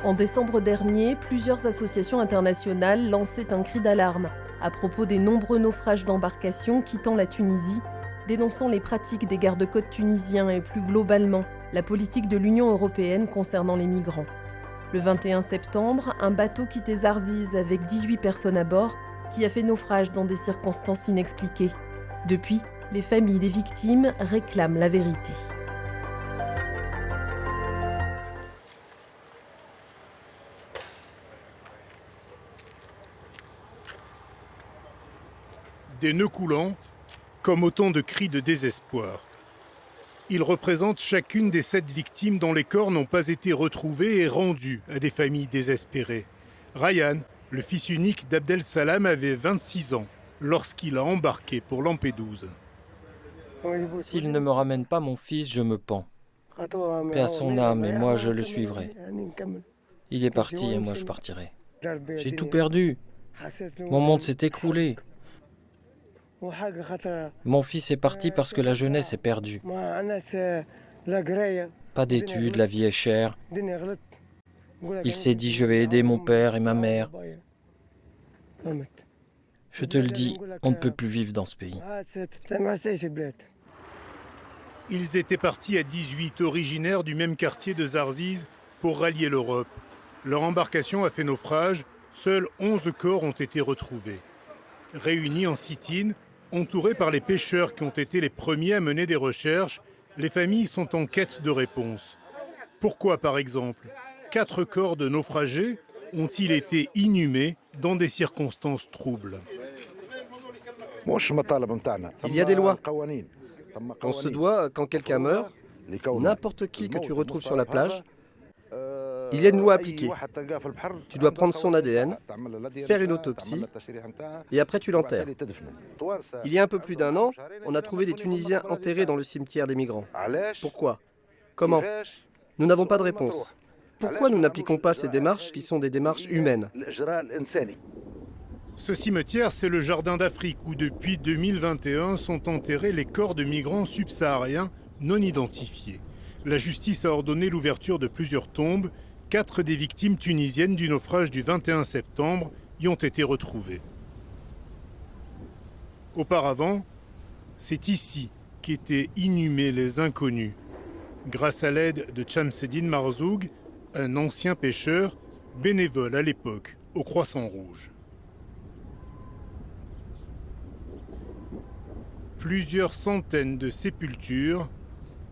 En décembre dernier, plusieurs associations internationales lançaient un cri d'alarme à propos des nombreux naufrages d'embarcations quittant la Tunisie, dénonçant les pratiques des gardes-côtes tunisiens et plus globalement la politique de l'Union européenne concernant les migrants. Le 21 septembre, un bateau quittait Zarziz avec 18 personnes à bord qui a fait naufrage dans des circonstances inexpliquées. Depuis, les familles des victimes réclament la vérité. Des nœuds coulants, comme autant de cris de désespoir. Ils représentent chacune des 7 victimes dont les corps n'ont pas été retrouvés et rendus à des familles désespérées. Ryan, le fils unique d'Abdel Salam, avait 26 ans lorsqu'il a embarqué pour Lampedusa. S'il ne me ramène pas mon fils, je me pends. Paix à son âme, et moi je le suivrai. Il est parti et moi je partirai. J'ai tout perdu. Mon monde s'est écroulé. Mon fils est parti parce que la jeunesse est perdue. Pas d'études, la vie est chère. Il s'est dit, je vais aider mon père et ma mère. Je te le dis, on ne peut plus vivre dans ce pays. Ils étaient partis à 18, originaires du même quartier de Zarziz, pour rallier l'Europe. Leur embarcation a fait naufrage, seuls 11 corps ont été retrouvés. Réunis en sit-in, entourés par les pêcheurs qui ont été les premiers à mener des recherches, les familles sont en quête de réponses. Pourquoi, par exemple, 4 corps de naufragés ont-ils été inhumés dans des circonstances troubles? Il y a des lois. On se doit, quand quelqu'un meurt, n'importe qui que tu retrouves sur la plage, il y a une loi appliquée. Tu dois prendre son ADN, faire une autopsie, et après tu l'enterres. Il y a un peu plus d'1 an, on a trouvé des Tunisiens enterrés dans le cimetière des migrants. Pourquoi? Comment? Nous n'avons pas de réponse. Pourquoi nous n'appliquons pas ces démarches qui sont des démarches humaines? Ce cimetière, c'est le Jardin d'Afrique où depuis 2021 sont enterrés les corps de migrants subsahariens non identifiés. La justice a ordonné l'ouverture de plusieurs tombes. 4 des victimes tunisiennes du naufrage du 21 septembre y ont été retrouvées. Auparavant, c'est ici qu'étaient inhumés les inconnus. Grâce à l'aide de Chamseddine Marzoug, un ancien pêcheur, bénévole à l'époque au Croissant Rouge. Plusieurs centaines de sépultures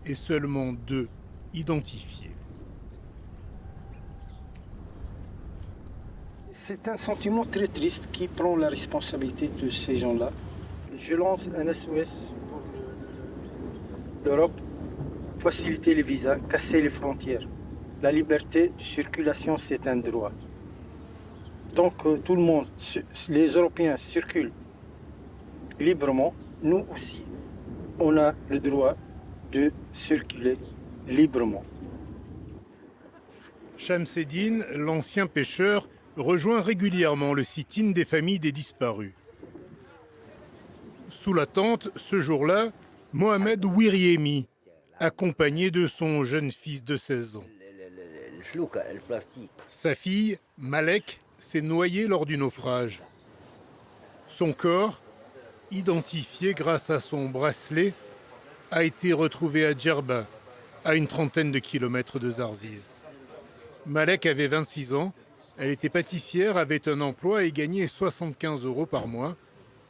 et seulement 2 identifiées. C'est un sentiment très triste qui prend la responsabilité de ces gens-là. Je lance un SOS pour l'Europe, faciliter les visas, casser les frontières. La liberté de circulation, c'est un droit. Tant que tout le monde, les Européens circulent librement, nous aussi, on a le droit de circuler librement. Chamseddine, l'ancien pêcheur, rejoint régulièrement le sit-in des familles des disparus. Sous la tente, ce jour-là, Mohamed Wiriemi, accompagné de son jeune fils de 16 ans. Sa fille, Malek, s'est noyée lors du naufrage. Son corps, identifié grâce à son bracelet, a été retrouvé à Djerba, à une trentaine de kilomètres de Zarziz. Malek avait 26 ans, elle était pâtissière, avait un emploi et gagnait 75 € par mois.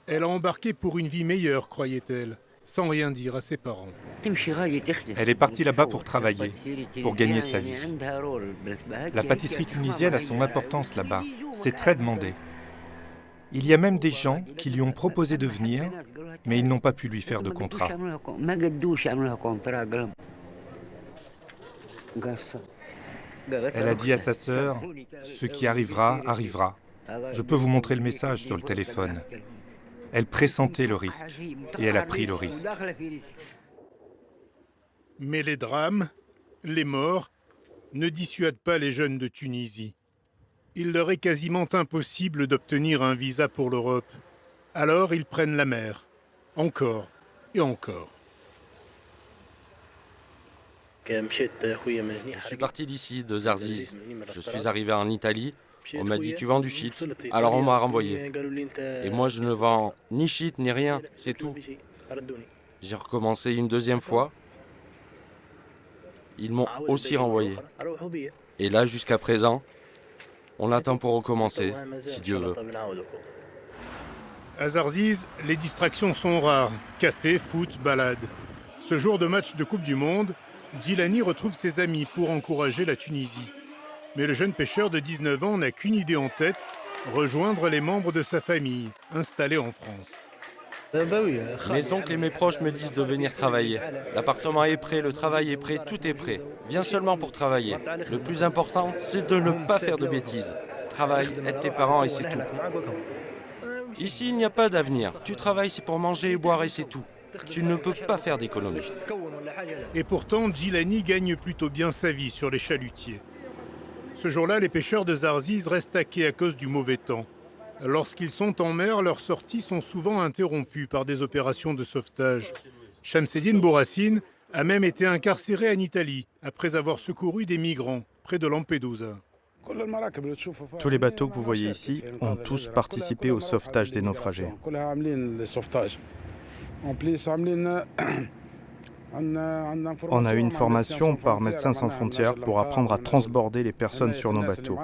Elle a embarqué pour une vie meilleure, croyait-elle, sans rien dire à ses parents. Elle est partie là-bas pour travailler, pour gagner sa vie. La pâtisserie tunisienne a son importance là-bas, c'est très demandé. Il y a même des gens qui lui ont proposé de venir, mais ils n'ont pas pu lui faire de contrat. Elle a dit à sa sœur, « Ce qui arrivera, arrivera. Je peux vous montrer le message sur le téléphone. » Elle pressentait le risque, et elle a pris le risque. Mais les drames, les morts, ne dissuadent pas les jeunes de Tunisie. Il leur est quasiment impossible d'obtenir un visa pour l'Europe. Alors ils prennent la mer, encore et encore. Je suis parti d'ici, de Zarziz. Je suis arrivé en Italie. On m'a dit tu vends du shit. Alors on m'a renvoyé. Et moi je ne vends ni shit ni rien, c'est tout. J'ai recommencé une deuxième fois. Ils m'ont aussi renvoyé. Et là jusqu'à présent, on attend pour recommencer, si Dieu veut. À Zarziz, les distractions sont rares. Café, foot, balade. Ce jour de match de Coupe du Monde, Djilani retrouve ses amis pour encourager la Tunisie. Mais le jeune pêcheur de 19 ans n'a qu'une idée en tête, rejoindre les membres de sa famille, installés en France. Mes oncles et mes proches me disent de venir travailler. L'appartement est prêt, le travail est prêt, tout est prêt. Viens seulement pour travailler. Le plus important, c'est de ne pas faire de bêtises. Travaille, aide tes parents et c'est tout. Ici, il n'y a pas d'avenir. Tu travailles, c'est pour manger et boire et c'est tout. Tu ne peux pas faire d'économie. Et pourtant, Djilani gagne plutôt bien sa vie sur les chalutiers. Ce jour-là, les pêcheurs de Zarziz restent à quai à cause du mauvais temps. Lorsqu'ils sont en mer, leurs sorties sont souvent interrompues par des opérations de sauvetage. Shamseddine Bourassine a même été incarcéré en Italie après avoir secouru des migrants près de Lampedusa. Tous les bateaux que vous voyez ici ont tous participé au sauvetage des naufragés. On a eu une formation par Médecins sans frontières pour apprendre à transborder les personnes sur nos bateaux,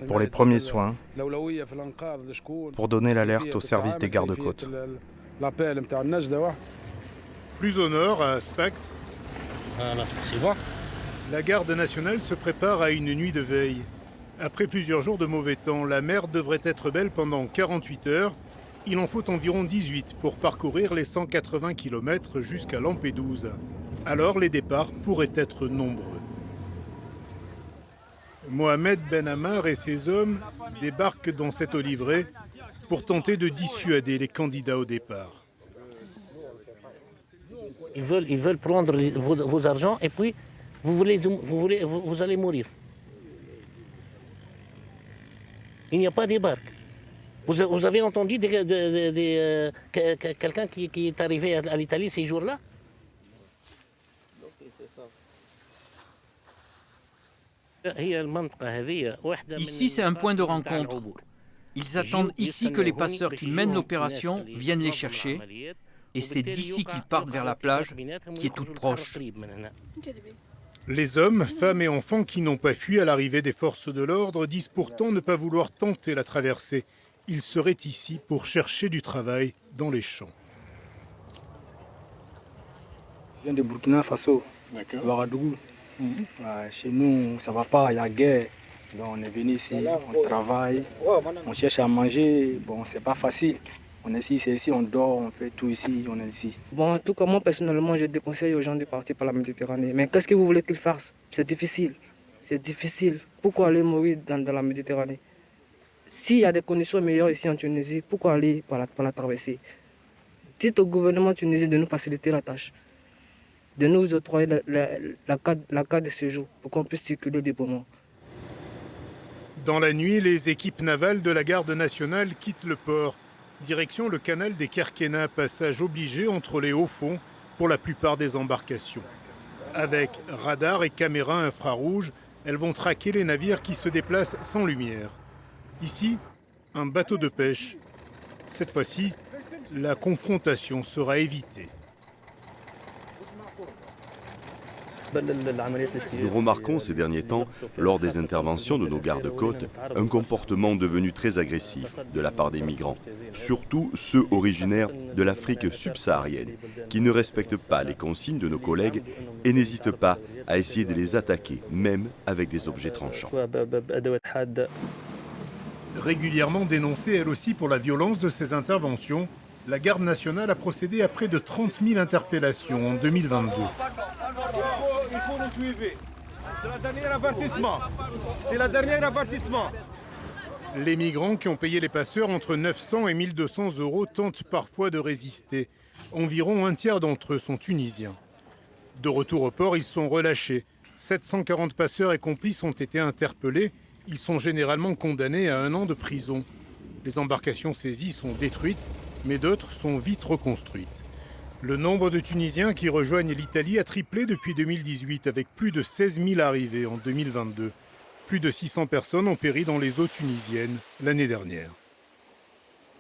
pour les premiers soins, pour donner l'alerte au service des gardes-côtes. Plus au nord, à Sfax, la garde nationale se prépare à une nuit de veille. Après plusieurs jours de mauvais temps, la mer devrait être belle pendant 48 heures. Il en faut environ 18 pour parcourir les 180 km jusqu'à Lampedusa. Alors les départs pourraient être nombreux. Mohamed Ben Ammar et ses hommes débarquent dans cette eau livrée pour tenter de dissuader les candidats au départ. Ils veulent prendre vos argents et puis vous allez mourir. Il n'y a pas de barque. Vous avez entendu quelqu'un qui est arrivé à l'Italie ces jours-là? Ici, c'est un point de rencontre. Ils attendent ici que les passeurs qui mènent l'opération viennent les chercher. Et c'est d'ici qu'ils partent vers la plage, qui est toute proche. Les hommes, femmes et enfants qui n'ont pas fui à l'arrivée des forces de l'ordre disent pourtant ne pas vouloir tenter la traversée. Ils seraient ici pour chercher du travail dans les champs. Je viens de Burkina Faso, Ouagadougou. Chez nous, ça ne va pas, il y a guerre. Donc on est venu ici, on travaille, on cherche à manger. Bon, c'est pas facile. On est ici, c'est ici, on dort, on fait tout ici, on est ici. Bon, en tout cas, moi personnellement, je déconseille aux gens de partir par la Méditerranée. Mais qu'est-ce que vous voulez qu'ils fassent? C'est difficile. C'est difficile. Pourquoi aller mourir dans la Méditerranée? S'il y a des conditions meilleures ici en Tunisie, pourquoi aller par la traversée? Dites au gouvernement tunisien de nous faciliter la tâche, de nous octroyer la carte de séjour pour qu'on puisse circuler librement. Dans la nuit, les équipes navales de la garde nationale quittent le port. Direction le canal des Kerkena, passage obligé entre les hauts fonds pour la plupart des embarcations. Avec radar et caméras infrarouges, elles vont traquer les navires qui se déplacent sans lumière. Ici, un bateau de pêche. Cette fois-ci, la confrontation sera évitée. Nous remarquons ces derniers temps, lors des interventions de nos gardes-côtes, un comportement devenu très agressif de la part des migrants, surtout ceux originaires de l'Afrique subsaharienne, qui ne respectent pas les consignes de nos collègues et n'hésitent pas à essayer de les attaquer, même avec des objets tranchants. Régulièrement dénoncée elle aussi pour la violence de ces interventions, la garde nationale a procédé à près de 30 000 interpellations en 2022. Il faut nous suivre. C'est le dernier avertissement. C'est le dernier avertissement. Les migrants qui ont payé les passeurs entre 900 et 1200 € tentent parfois de résister. Environ un tiers d'entre eux sont tunisiens. De retour au port, ils sont relâchés. 740 passeurs et complices ont été interpellés. Ils sont généralement condamnés à 1 an de prison. Les embarcations saisies sont détruites, mais d'autres sont vite reconstruites. Le nombre de Tunisiens qui rejoignent l'Italie a triplé depuis 2018 avec plus de 16 000 arrivées en 2022. Plus de 600 personnes ont péri dans les eaux tunisiennes l'année dernière.